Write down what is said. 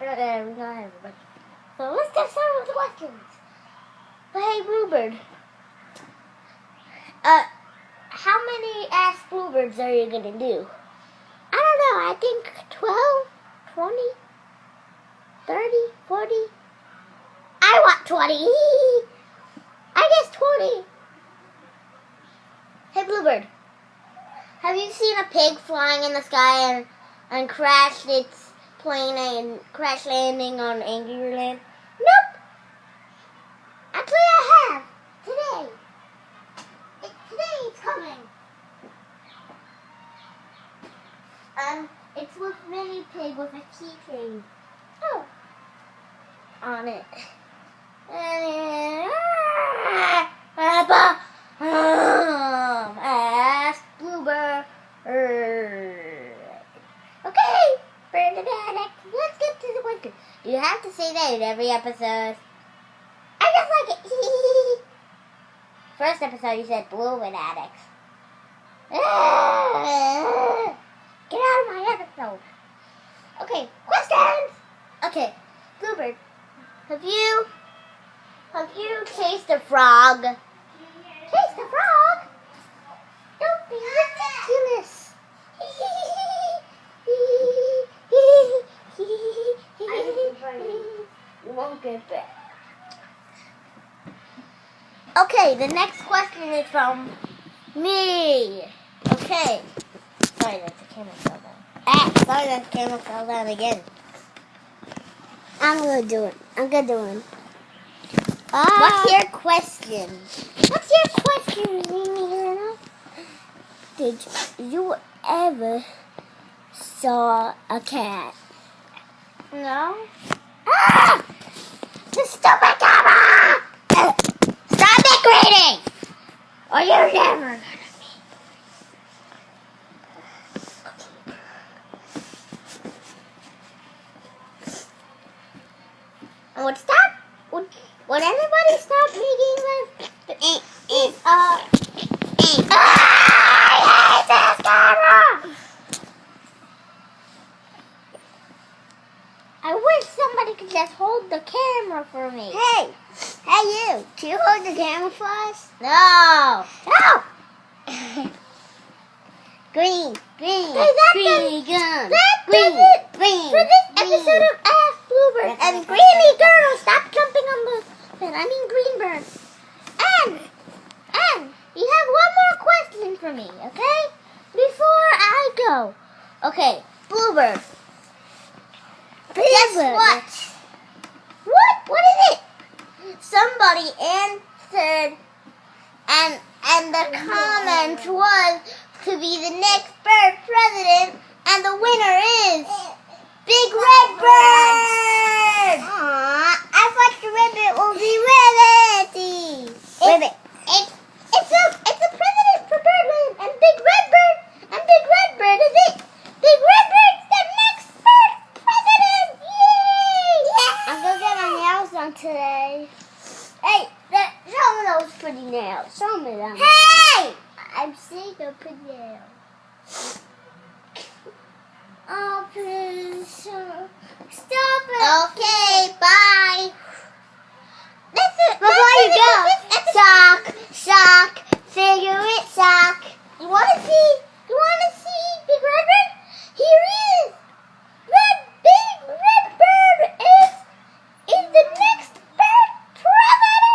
everybody. So let's get started with the questions. But hey, Bluebird. How many Ask Bluebirds are you gonna do? I don't know. I think 12, 20, 30, 40. I want 20. I guess 20. Hey, Bluebird. Have you seen a pig flying in the sky and crashed its plane and crash landing on Angryland? Nope. Actually, I have. Today. Today it's coming. It's with Minnie Pig with a keychain. Oh. On it. Ask Bluebird. Okay, let's get to the question. You have to say that in every episode. I just like it. First episode, you said Bluebird addicts. Get out of my episode. Okay, questions. Okay, Bluebird, have you tasted a frog? Taste a frog? Don't be ridiculous. You won't get back. Okay, the next question is from me. Okay. Sorry that the camera fell down. Sorry that the camera fell down again. I'm gonna do it. What's your question? Mimi? Did you ever saw a cat? No. The stupid camera! Stop degrading! Or you're never gonna be. Would everybody stop making this? I hate this camera! I wish somebody could just hold the camera for me. Hey you! Can you hold the camera for us? No! Green. Greeny gun. Green. For this episode of Ask Bluebird. And Greeny Girl, stop jumping on the bed. I mean Greenbird. And you have one more question for me, okay? Before I go. Okay, Bluebird. Guess what? What is it? Somebody answered, and the comment was to be the next bird president, and the winner is Big Red Bird. I thought the ribbon will be Ribbity. It's a president for Birdland, and Big Red Bird is it. Big Red Bird's the next bird president. Yay! Yeah. I'm gonna get my nails done today. Hey, show me those pretty nails. Show me them. Hey! I'm seeing the pretty nails. Oh, please. Stop it. Okay, bye. Before you go, sock, cigarette sock. You wanna see Big Red Bird? Here he is. Big Red Bird is the next bird president.